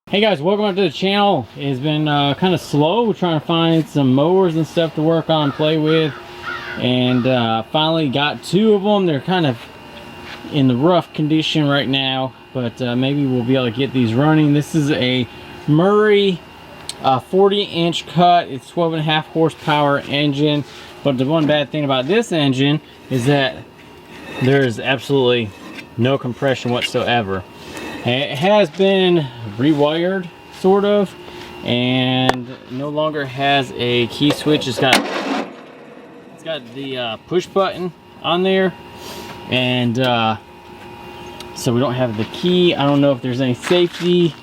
Hey guys, welcome back to the channel. It's been kind of slow. We're trying to find some mowers and stuff to work on, play with, and finally got two of them. They're kind of in the rough condition right now, but maybe we'll be able to get these running. This is a Murray 40-inch cut. It's 12.5 horsepower engine, but the one bad thing about this engine is that there's absolutely no compression whatsoever. It has been rewired, sort of, and no longer has a key switch. It's got the push button on there, and so we don't have the key. I don't know if there's any safety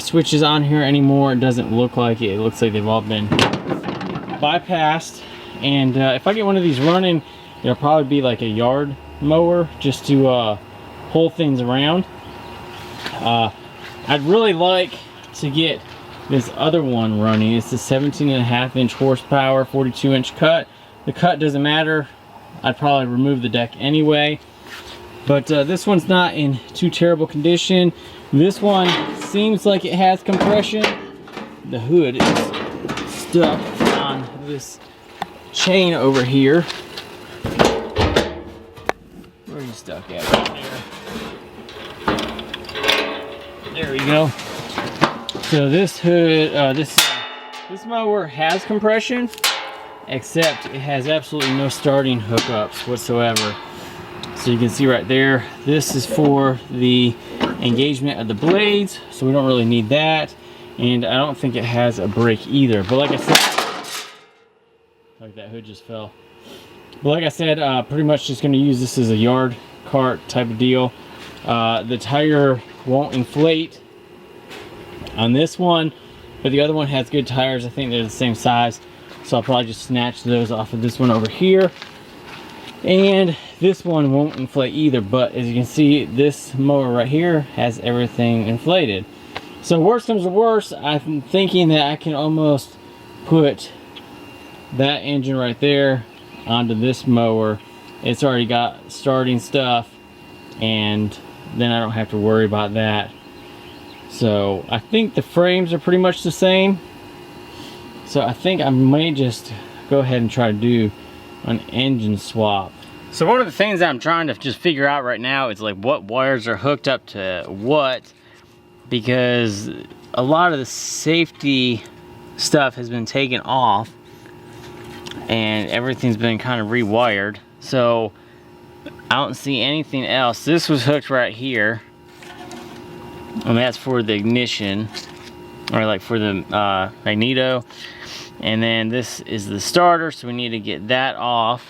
switches on here anymore. It doesn't look like it. It looks like they've all been bypassed. And if I get one of these running, it'll probably be like a yard mower just to pull things around. I'd really like to get this other one running. It's a 17.5-inch horsepower, 42-inch cut. The cut doesn't matter. I'd probably remove the deck anyway. But this one's not in too terrible condition. This one seems like it has compression. The hood is stuck on this chain over here. Where are you stuck at? Right there. There we go. So this hood, this mower has compression, except it has absolutely no starting hookups whatsoever. So you can see right there, this is for the engagement of the blades, so we don't really need that. And I don't think it has a brake either. But like I said, like that hood just fell. But like I said, pretty much just going to use this as a yard cart type of deal. The tire won't inflate on this one, but the other one has good tires. I think they're the same size, so I'll probably just snatch those off of this one over here. And this one won't inflate either, but as you can see, this mower right here has everything inflated. So worst comes to worst, I'm thinking that I can almost put that engine right there onto this mower. It's already got starting stuff, and then I don't have to worry about that. So I think the frames are pretty much the same, so I think I may just go ahead and try to do an engine swap. So one of the things that I'm trying to just figure out right now is like what wires are hooked up to what, because a lot of the safety stuff has been taken off and everything's been kind of rewired. So I don't see anything else. This was hooked right here, and that's for the ignition, or like for the magneto. And then this is the starter, so we need to get that off.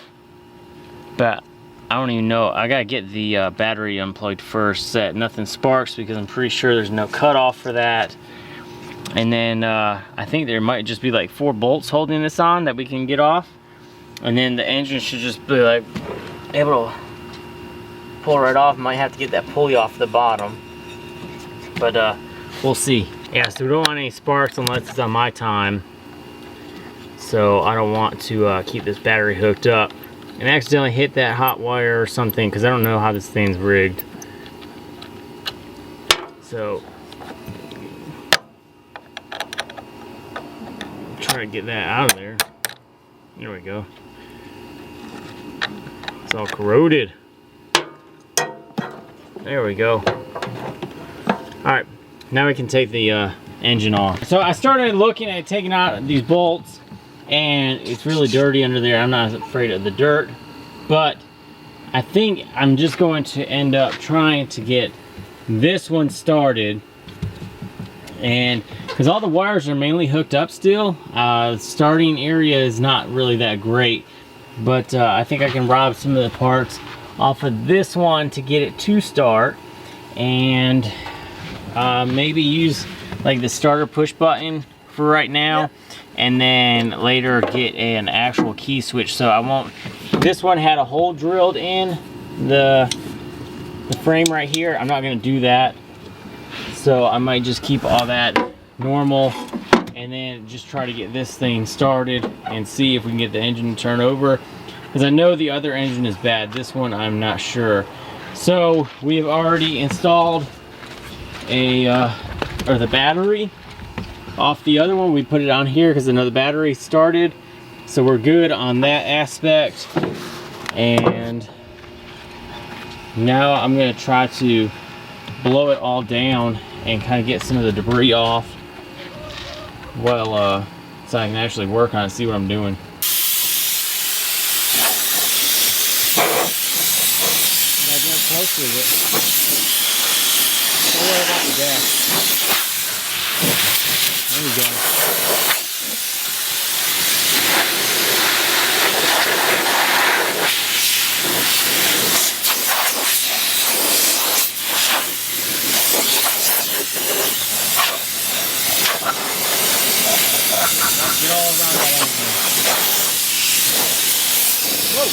But I don't even know. I gotta get the battery unplugged first so that nothing sparks, because I'm pretty sure there's no cutoff for that. And then I think there might just be like 4 bolts holding this on that we can get off. And then the engine should just be like able to pull right off. Might have to get that pulley off the bottom, but we'll see. Yeah, so we don't want any sparks unless it's on my time, so I don't want to keep this battery hooked up and accidentally hit that hot wire or something, because I don't know how this thing's rigged. So try to get that out of there. There we go. It's all corroded. There we go. Alright, now we can take the engine off. So I started looking at taking out these bolts, and it's really dirty under there. I'm not afraid of the dirt, but I think I'm just going to end up trying to get this one started. And because all the wires are mainly hooked up still, starting area is not really that great, but I think I can rob some of the parts off of this one to get it to start, and maybe use like the starter push button for right now. Yep. And then later get an actual key switch. So I won't, this one had a hole drilled in the frame right here. I'm not going to do that, so I might just keep all that normal and then just try to get this thing started and see if we can get the engine to turn over, because I know the other engine is bad. This one I'm not sure. So we have already installed the battery off the other one. We put it on here because another battery started, so we're good on that aspect. And now I'm gonna try to blow it all down and kind of get some of the debris off, well, so I can actually work on it, see what I'm doing. Gotta get close with it. Don't worry about the gas. There we go. Get all around that engine. Whoa!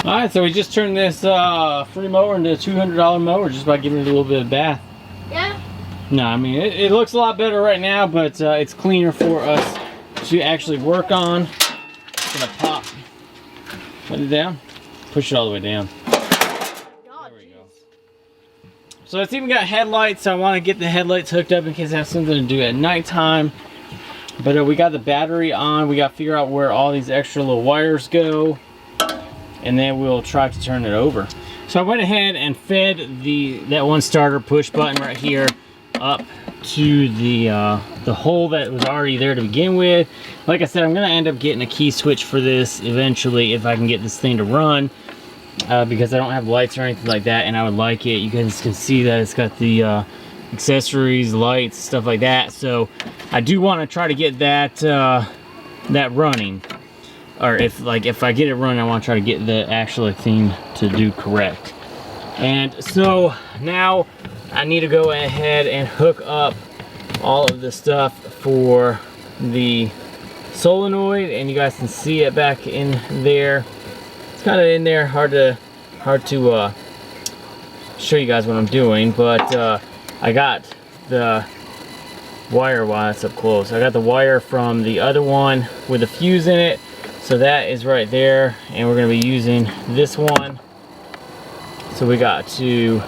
Alright, so we just turned this free mower into a $200 mower just by giving it a little bit of bath. Yeah? No, I mean, it looks a lot better right now, but it's cleaner for us to actually work on. It's gonna pop. Put it down. Push it all the way down. There we go. So it's even got headlights. So I want to get the headlights hooked up in case I have something to do at nighttime. But we got the battery on. We got to figure out where all these extra little wires go, and then we'll try to turn it over. So I went ahead and fed that one starter push button right here up to the hole that was already there to begin with. Like I said, I'm gonna end up getting a key switch for this eventually if I can get this thing to run, because I don't have lights or anything like that, and I would like it. You guys can see that it's got the accessories, lights, stuff like that. So I do want to try to get that running, or if I get it running, I want to try to get the actual thing to do correct. And so now I need to go ahead and hook up all of the stuff for the solenoid, and you guys can see it back in there. It's kind of in there, hard to show you guys what I'm doing, but I got the wire. While it's up close, I got the wire from the other one with a fuse in it, so that is right there, and we're going to be using this one. So we got to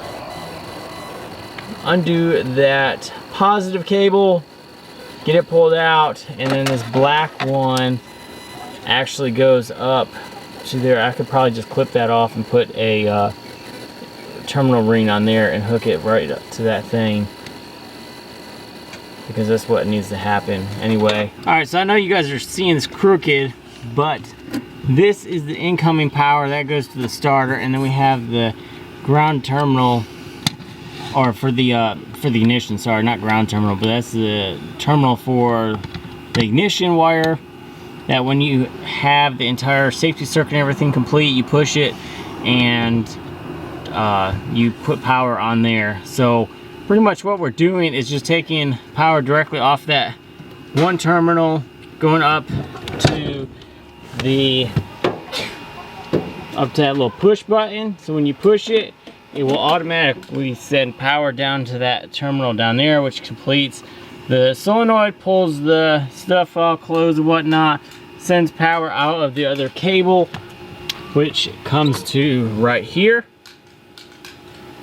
undo that positive cable, get it pulled out, and then this black one actually goes up to there. I could probably just clip that off and put a terminal ring on there and hook it right up to that thing, because that's what needs to happen anyway. Alright, so I know you guys are seeing this crooked, but this is the incoming power that goes to the starter, and then we have the ground terminal, or for the ignition, sorry, not ground terminal, but that's the terminal for the ignition wire, that when you have the entire safety circuit and everything complete, you push it and you put power on there. So pretty much what we're doing is just taking power directly off that one terminal, going up to that little push button. So when you push it, it will automatically send power down to that terminal down there, which completes the solenoid, pulls the stuff all closed and whatnot, sends power out of the other cable, which comes to right here.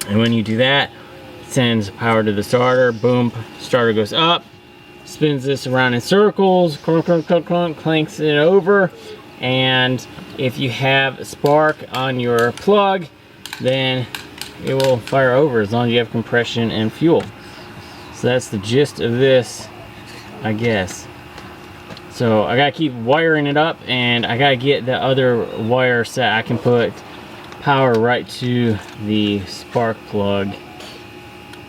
And when you do that, it sends power to the starter. Boom, starter goes up, spins this around in circles, clunk, clunk, clunk, clunk, clanks it over. And if you have a spark on your plug, then it will fire over as long as you have compression and fuel. So that's the gist of this, I guess. So I gotta keep wiring it up, and I gotta get the other wire set. I can put power right to the spark plug.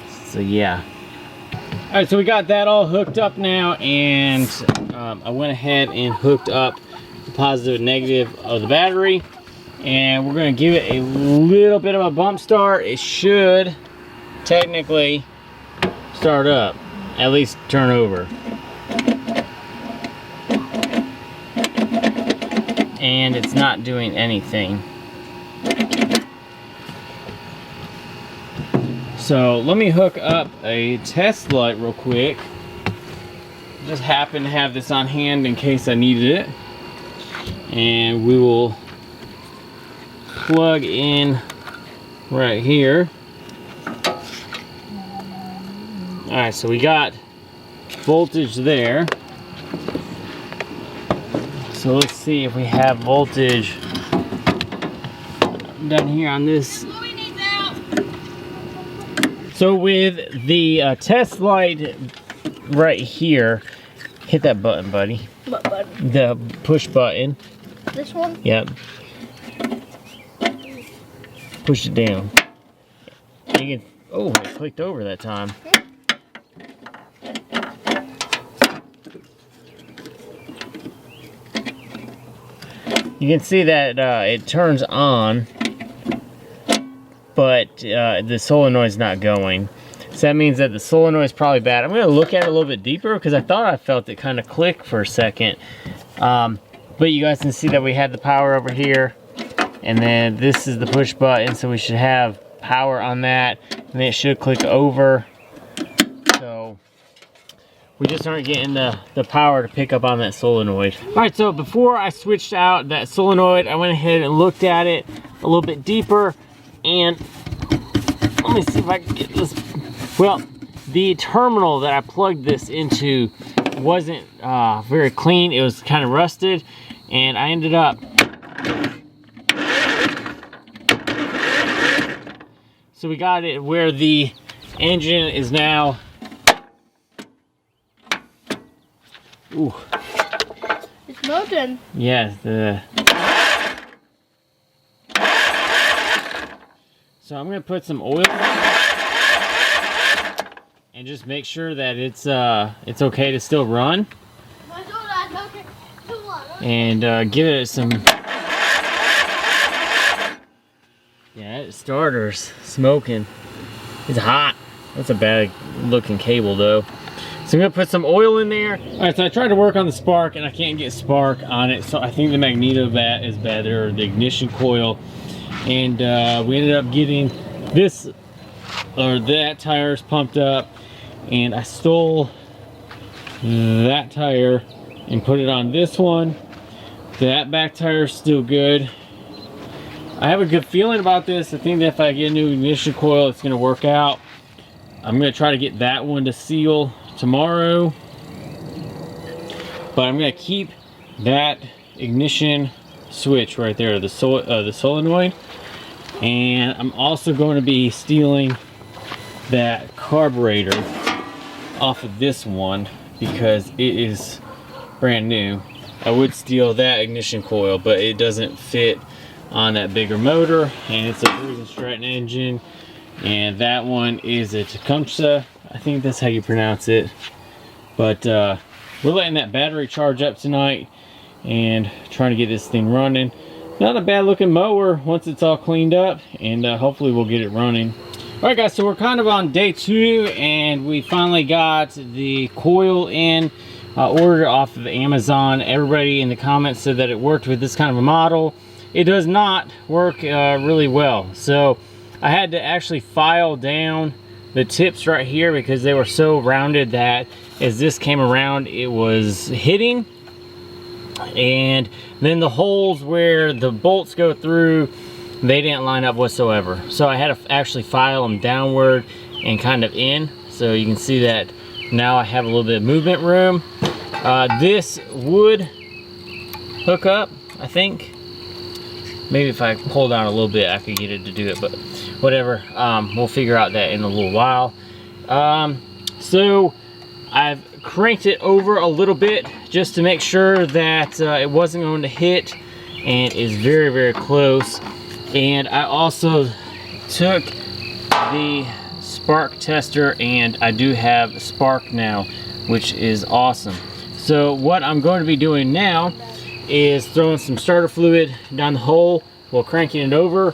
So yeah. All right, so we got that all hooked up now, and I went ahead and hooked up the positive and negative of the battery, and we're going to give it a little bit of a bump start. It should technically start up, at least turn over. And it's not doing anything. So let me hook up a test light real quick. just happen to have this on hand in case I needed it. And we will plug in right here. Alright, so we got voltage there. So let's see if we have voltage down here on this. So with the test light right here, hit that button, buddy. What button? The push button. This one? Yep. Push it down. You can, oh, it clicked over that time. You can see that it turns on, but the solenoid's not going. So that means that the solenoid's probably bad. I'm going to look at it a little bit deeper because I thought I felt it kind of click for a second. But you guys can see that we had the power over here, and then this is the push button, so we should have power on that, and then it should click over. So we just aren't getting the power to pick up on that solenoid. All right, so before I switched out that solenoid, I went ahead and looked at it a little bit deeper, and let me see if I can get this. Well, the terminal that I plugged this into wasn't very clean. It was kind of rusted, and I ended up so we got it where the engine is now. Ooh. It's melting. Yeah, so I'm gonna put some oil and just make sure that it's okay to still run. And give it some. Yeah, that starter's smoking. It's hot. That's a bad looking cable though. So I'm gonna put some oil in there. All right, so I tried to work on the spark and I can't get spark on it. So I think the magneto bat is better, or the ignition coil. And we ended up getting this, or that tire's pumped up, and I stole that tire and put it on this one. That back tire is still good. I have a good feeling about this. I think that if I get a new ignition coil, it's gonna work out. I'm gonna try to get that one to seal tomorrow, but I'm gonna keep that ignition switch right there, the solenoid, and I'm also going to be stealing that carburetor off of this one because it is brand new. I would steal that ignition coil, but it doesn't fit on that bigger motor, and it's a Bruce and Stratton engine, and that one is a Tecumseh. I think that's how you pronounce it. But we're letting that battery charge up tonight and trying to get this thing running. Not a bad looking mower once it's all cleaned up, and hopefully we'll get it running. All right guys, so we're kind of on day 2, and we finally got the coil in. Ordered off of Amazon. Everybody in the comments said that it worked with this kind of a model. It does not work really well. So I had to actually file down the tips right here because they were so rounded that as this came around it was hitting, and then the holes where the bolts go through, they didn't line up whatsoever. So I had to actually file them downward and kind of in, so you can see that now I have a little bit of movement room. This would hook up, I think. Maybe if I pull down a little bit I could get it to do it, but whatever. We'll figure out that in a little while. So I've cranked it over a little bit just to make sure that it wasn't going to hit, and is very, very close. And I also took the spark tester, and I do have spark now, which is awesome. So what I'm going to be doing now is throwing some starter fluid down the hole while cranking it over,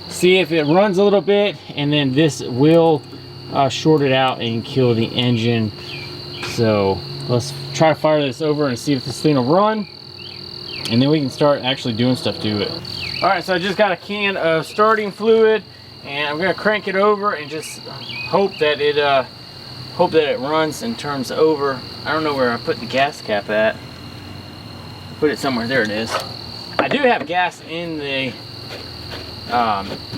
see if it runs a little bit, and then this will short it out and kill the engine. So let's try to fire this over and see if this thing will run, and then we can start actually doing stuff to it. All right, so I just got a can of starting fluid, and I'm gonna crank it over and just hope that it Hope that it runs and turns over. I don't know where I put the gas cap at. Put it somewhere. There it is. I do have gas in the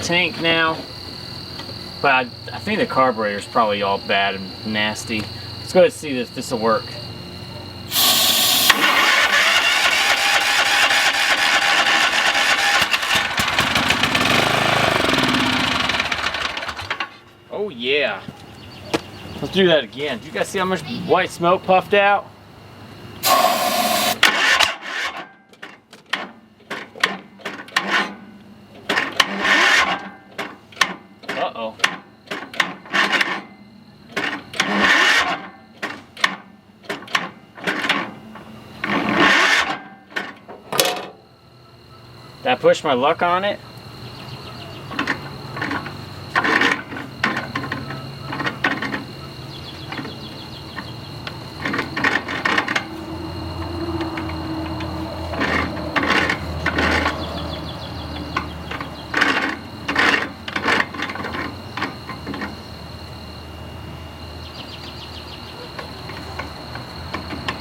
tank now, but I think the carburetor is probably all bad and nasty. Let's go ahead and see if this will work. Oh yeah. Let's do that again. Did you guys see how much white smoke puffed out? Uh-oh. Did I push my luck on it?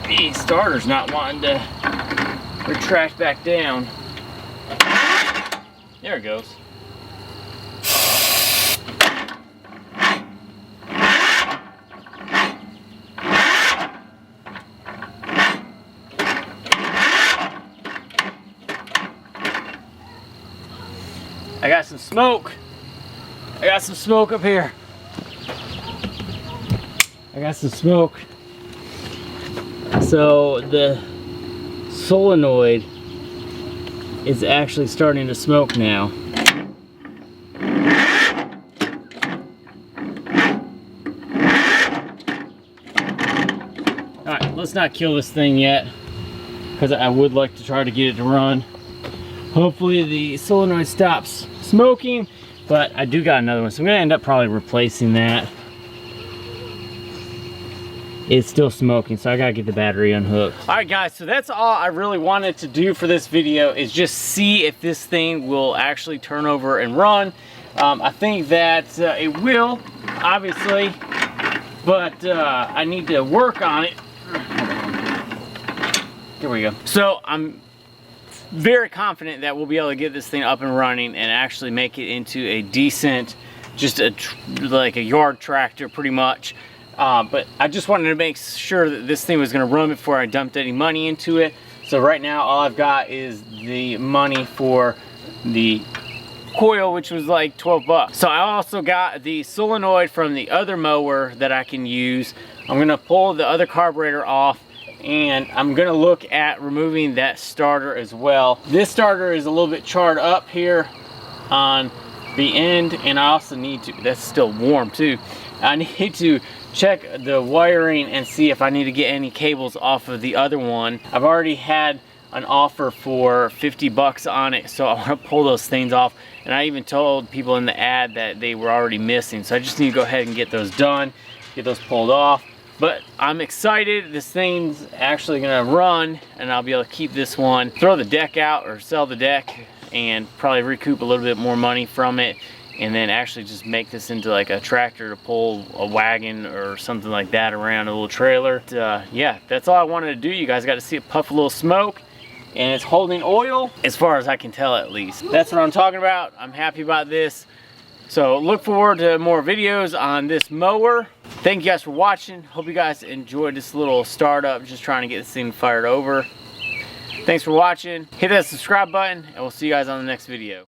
The starter's not wanting to retract back down. There it goes. I got some smoke. I got some smoke up here. I got some smoke. So the solenoid is actually starting to smoke now. Alright, let's not kill this thing yet, because I would like to try to get it to run. Hopefully the solenoid stops smoking, but I do got another one, so I'm going to end up probably replacing that. It's still smoking, so I gotta get the battery unhooked. All right, guys, so that's all I really wanted to do for this video, is just see if this thing will actually turn over and run. I think that it will, obviously, but I need to work on it. There we go. So I'm very confident that we'll be able to get this thing up and running and actually make it into a decent, just like a yard tractor pretty much. But I just wanted to make sure that this thing was going to run before I dumped any money into it. So right now all I've got is the money for the coil, which was like 12 bucks. So I also got the solenoid from the other mower that I can use. I'm going to pull the other carburetor off, and I'm going to look at removing that starter as well. This starter is a little bit charred up here on the end, and I also need to, that's still warm too, I need to check the wiring and see if I need to get any cables off of the other one. I've already had an offer for 50 bucks on it, so I want to pull those things off, and I even told people in the ad that they were already missing, so I just need to go ahead and get those done, get those pulled off. But I'm excited. This thing's actually gonna run, and I'll be able to keep this one, throw the deck out or sell the deck, and probably recoup a little bit more money from it, and then actually just make this into like a tractor to pull a wagon or something like that around, a little trailer. Yeah, that's all I wanted to do. You guys got to see it puff a little smoke, and it's holding oil as far as I can tell, at least. That's what I'm talking about. I'm happy about this. So look forward to more videos on this mower. Thank you guys for watching. Hope you guys enjoyed this little startup, just trying to get this thing fired over. Thanks for watching. Hit that subscribe button, and we'll see you guys on the next video.